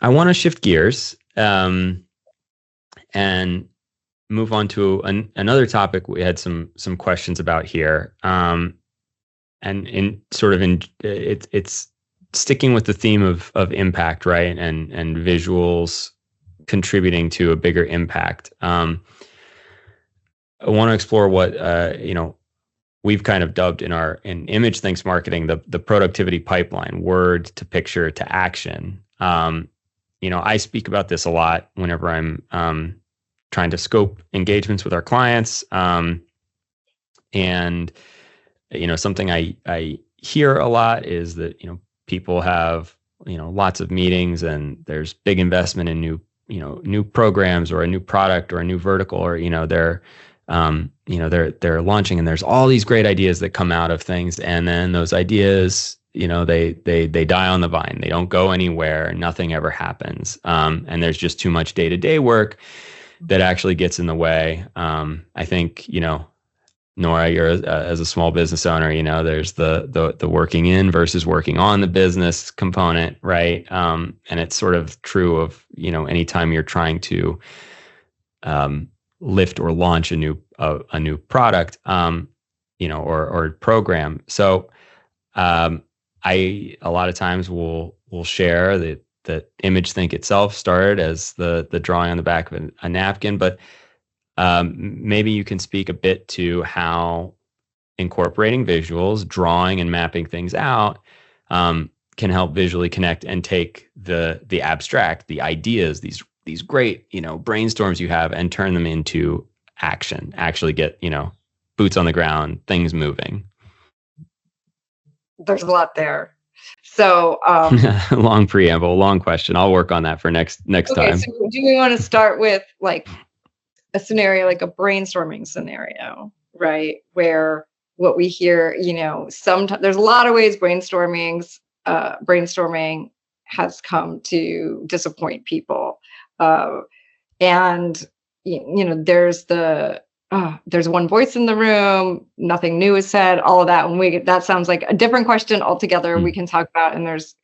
I want to shift gears and move on to another topic we had some questions about here. And it's sticking with the theme of impact, right? And visuals contributing to a bigger impact. I want to explore what we've kind of dubbed in ImageThink's marketing the productivity pipeline, word to picture to action. I speak about this a lot whenever I'm trying to scope engagements with our clients. And something I hear a lot is that people have lots of meetings and there's big investment in new programs or a new product or a new vertical, or they're launching, and there's all these great ideas that come out of things, and then those ideas they die on the vine. They don't go anywhere. Nothing ever happens. And there's just too much day-to-day work that actually gets in the way. I think Nora, you're as a small business owner, there's the working in versus working on the business component, right? And it's sort of true of anytime you're trying to lift or launch a new product, or program. So I a lot of times will share that ImageThink itself started as the drawing on the back of a napkin, but maybe you can speak a bit to how incorporating visuals, drawing and mapping things out can help visually connect and take the abstract, the ideas, these great brainstorms you have, and turn them into action. Actually get boots on the ground, things moving. There's a lot there. So long preamble, long question. I'll work on that for next okay, time. So do we want to start with like a scenario, like a brainstorming scenario, right? Where what we hear, sometimes there's a lot of ways brainstorming has come to disappoint people. And there's one voice in the room, nothing new is said, all of that. And that sounds like a different question altogether. We can talk about, and there's,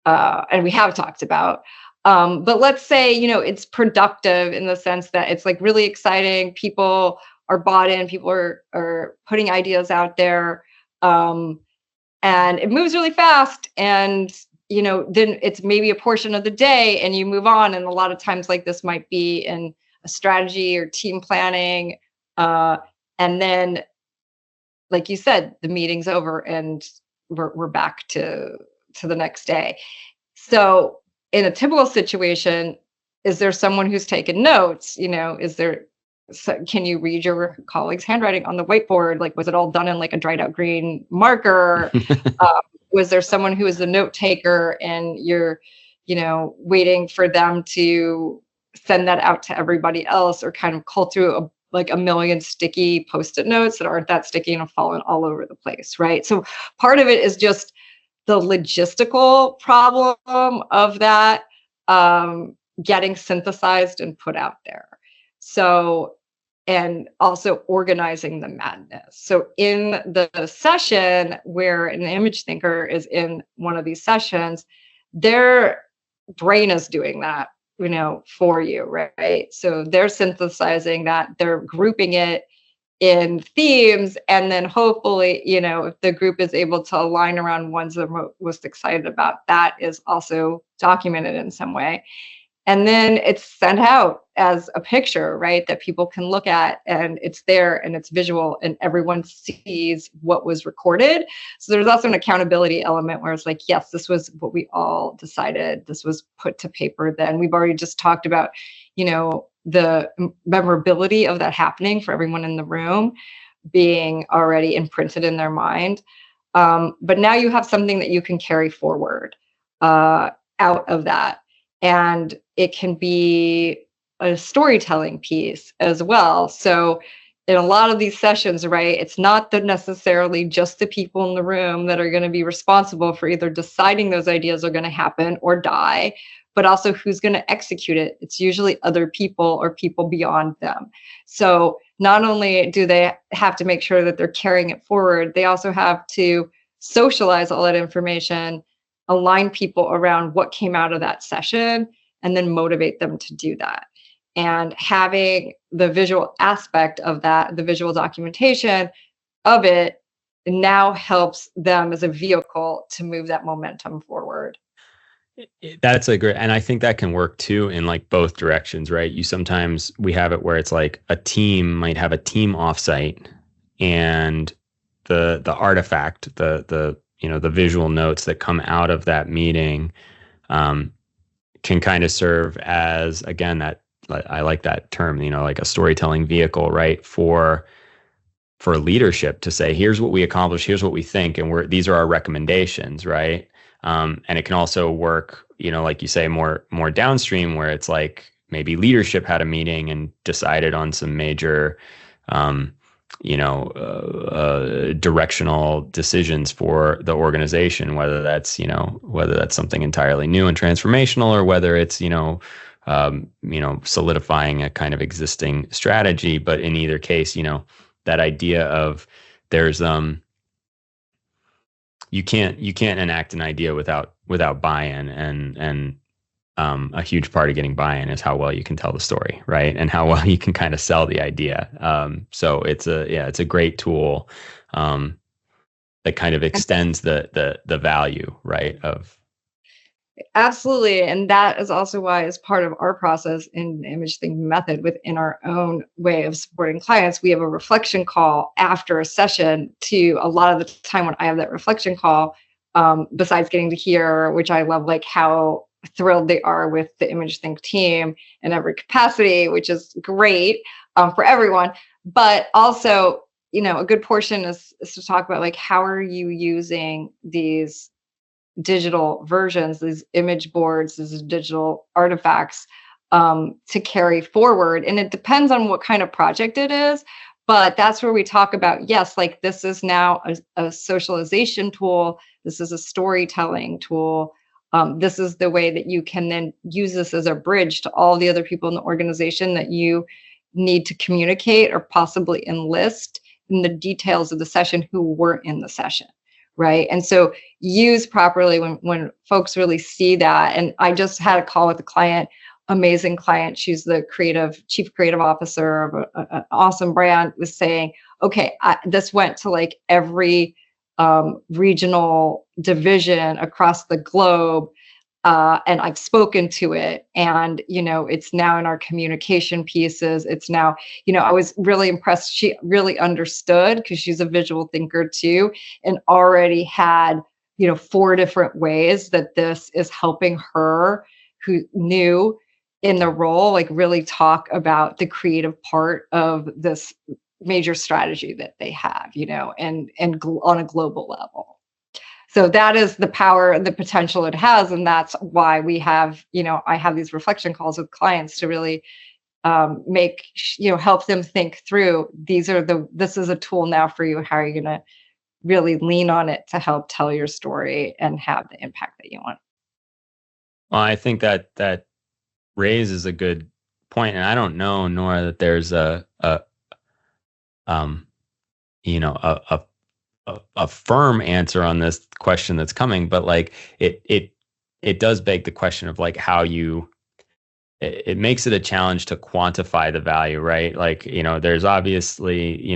and we have talked about, but let's say, it's productive in the sense that it's like really exciting. People are bought in, people are putting ideas out there. And it moves really fast. And, then it's maybe a portion of the day and you move on. And a lot of times like this might be in a strategy or team planning. And then, like you said, the meeting's over and we're back to the next day. So in a typical situation, is there someone who's taken notes? Can you read your colleague's handwriting on the whiteboard? Like, was it all done in like a dried out green marker? Was there someone who is the note taker and you're, waiting for them to send that out to everybody else, or kind of cull through a million sticky Post-it notes that aren't that sticky and have fallen all over the place, right? So part of it is just the logistical problem of that getting synthesized and put out there. So, and also organizing the madness. So in the session where an image thinker is in one of these sessions, their brain is doing that, for you, right? So they're synthesizing that, they're grouping it in themes, and then hopefully, if the group is able to align around ones they're most excited about, that is also documented in some way. And then it's sent out as a picture, right, that people can look at, and it's there and it's visual and everyone sees what was recorded. So there's also an accountability element where it's like, yes, this was what we all decided. This was put to paper then. We've already just talked about, the memorability of that happening for everyone in the room being already imprinted in their mind. But now you have something that you can carry forward out of that. And it can be a storytelling piece as well. So in a lot of these sessions, right, it's not that necessarily just the people in the room that are going to be responsible for either deciding those ideas are going to happen or die, but also who's going to execute it. It's usually other people or people beyond them. So not only do they have to make sure that they're carrying it forward, they also have to socialize all that information align people around what came out of that session and then motivate them to do that. And having the visual aspect of that, the visual documentation of it, now helps them as a vehicle to move that momentum forward. That's a great, and I think that can work too in like both directions, right? We have it where it's like a team might have a team offsite, and the artifact, the visual notes that come out of that meeting, can kind of serve as, again, that, I like that term, like a storytelling vehicle, right? For leadership to say, here's what we accomplished, here's what we think, and these are our recommendations, right? And it can also work, like you say, more downstream, where it's like maybe leadership had a meeting and decided on some major, directional decisions for the organization, whether that's something entirely new and transformational, or whether it's, solidifying a kind of existing strategy. But in either case, that idea of there's you can't enact an idea without buy-in, and a huge part of getting buy-in is how well you can tell the story, right? And how well you can kind of sell the idea. So it's a great tool that kind of extends the value, right, of. Absolutely. And that is also why, as part of our process in the ImageThink method, within our own way of supporting clients, we have a reflection call after a session. To a lot of the time when I have that reflection call, besides getting to hear, which I love, like how thrilled they are with the ImageThink team in every capacity, which is great for everyone. But also, a good portion is to talk about, like, how are you using these digital versions, these image boards, these digital artifacts, to carry forward. And it depends on what kind of project it is. But that's where we talk about, yes, like, this is now a socialization tool. This is a storytelling tool. This is the way that you can then use this as a bridge to all the other people in the organization that you need to communicate or possibly enlist in the details of the session who weren't in the session. Right. And so use properly when folks really see that. And I just had a call with a client, amazing client. She's the chief creative officer of an awesome brand, was saying, okay, this went to like every regional division across the globe. And I've spoken to it, and, it's now in our communication pieces. It's now, I was really impressed. She really understood, because she's a visual thinker too, and already had, 4 different ways that this is helping her, who knew in the role, like, really talk about the creative part of this major strategy that they have, and on a global level. So that is the power, the potential it has. And that's why we have, I have these reflection calls with clients to really help them think through, this is a tool now for you. How are you going to really lean on it to help tell your story and have the impact that you want? Well, I think that raises a good point. And I don't know, Nora, that there's a firm answer on this question that's coming, but like it does beg the question of like how it makes it a challenge to quantify the value, right? Like, there's obviously,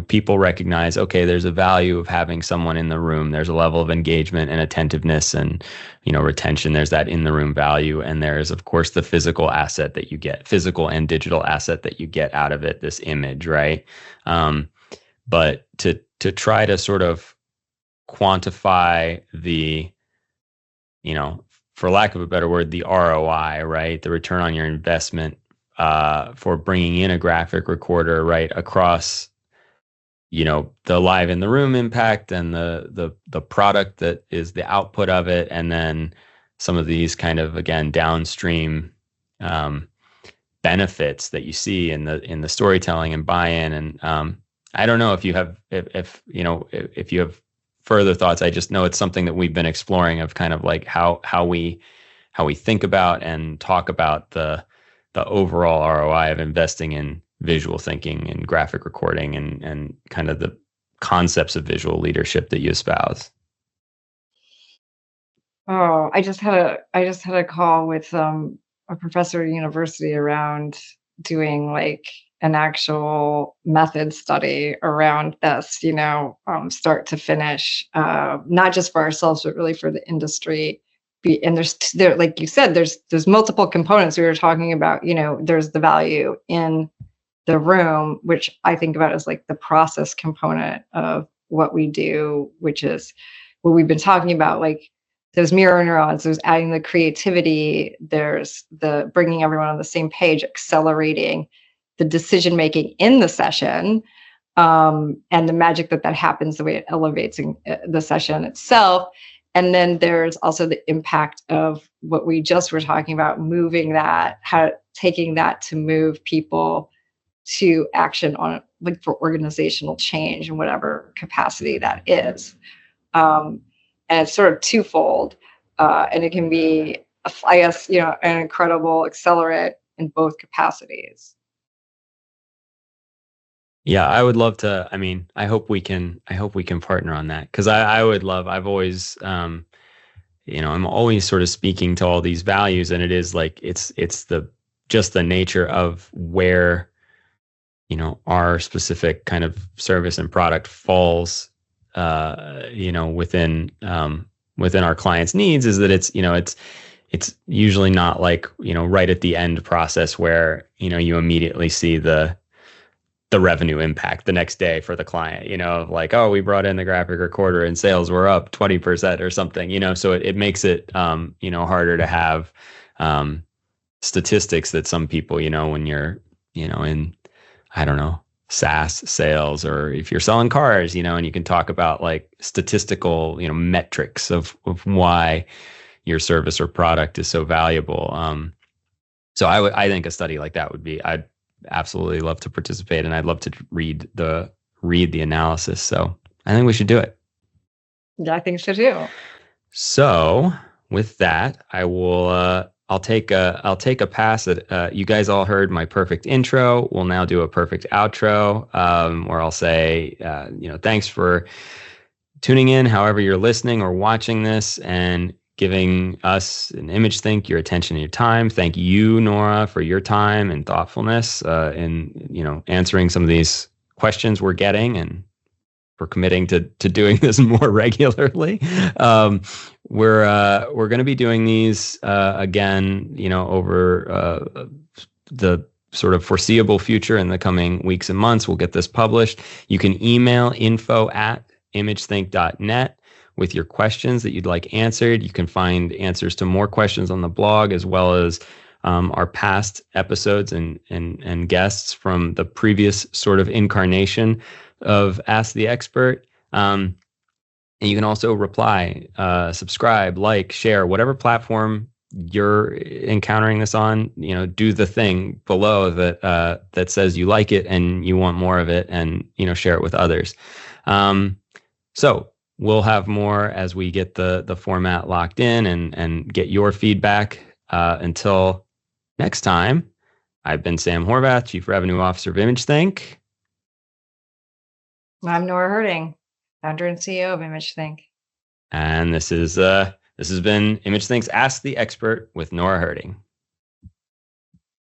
people recognize, okay, there's a value of having someone in the room. There's a level of engagement and attentiveness and, retention. There's that in the room value. And there's, of course, the physical asset that you get, physical and digital asset that you get out of it, this image, right? But to try to sort of quantify the, for lack of a better word, the ROI, right? The return on your investment for bringing in a graphic recorder, right, across, the live in the room impact and the product that is the output of it, and then some of these kind of, again, downstream benefits that you see in the storytelling and buy-in. And I don't know if you have if you have further thoughts. I just know it's something that we've been exploring, of kind of like how we think about and talk about the overall ROI of investing in visual thinking and graphic recording and kind of the concepts of visual leadership that you espouse. Oh, I just had a call with a professor at university around doing like an actual method study around this, start to finish, not just for ourselves, but really for the industry. And there, like you said, there's multiple components we were talking about. There's the value in the room, which I think about as like the process component of what we do, which is what we've been talking about, like those mirror neurons, there's adding the creativity, there's the bringing everyone on the same page, accelerating the decision making in the session, and the magic that happens, the way it elevates the session itself. And then there's also the impact of what we just were talking about, moving that, taking that to move people to action on, like, for organizational change in whatever capacity that is. And it's sort of twofold. And it can be, I guess, an incredible accelerant in both capacities. Yeah, I would love to. I mean, I hope we can partner on that, because I would love, I've always, I'm always sort of speaking to all these values, and it is like, it's just the nature of where, our specific kind of service and product falls, within our clients' needs, is that it's usually not like, right at the end process where, you immediately see the revenue impact the next day for the client, like, oh, we brought in the graphic recorder and sales were up 20% or something, so it makes it, harder to have, statistics that some people, when you're, in, I don't know, SaaS sales, or if you're selling cars, and you can talk about like statistical, metrics of why your service or product is so valuable. So I think a study like that would be, I'd absolutely love to participate, and I'd love to read the analysis. So I think we should do it. Yeah, I think so too. So with that, I will, I'll take a pass at, you guys all heard my perfect intro. We'll now do a perfect outro, where I'll say, thanks for tuning in, however you're listening or watching this, and giving us an ImageThink your attention and your time. Thank you, Nora, for your time and thoughtfulness, in, answering some of these questions we're getting, and for committing to doing this more regularly. We're going to be doing these again, over the sort of foreseeable future. In the coming weeks and months, we'll get this published. You can email info@imagethink.net with your questions that you'd like answered. You can find answers to more questions on the blog, as well as our past episodes and guests from the previous sort of incarnation of Ask the Expert. And you can also reply, subscribe, like, share, whatever platform you're encountering this on, do the thing below that says you like it and you want more of it, and, share it with others. So we'll have more as we get the format locked in and get your feedback. Until next time, I've been Sam Horvath, Chief Revenue Officer of ImageThink. I'm Nora Herting, Founder and CEO of ImageThink. And this has been ImageThink's Ask the Expert with Nora Herting.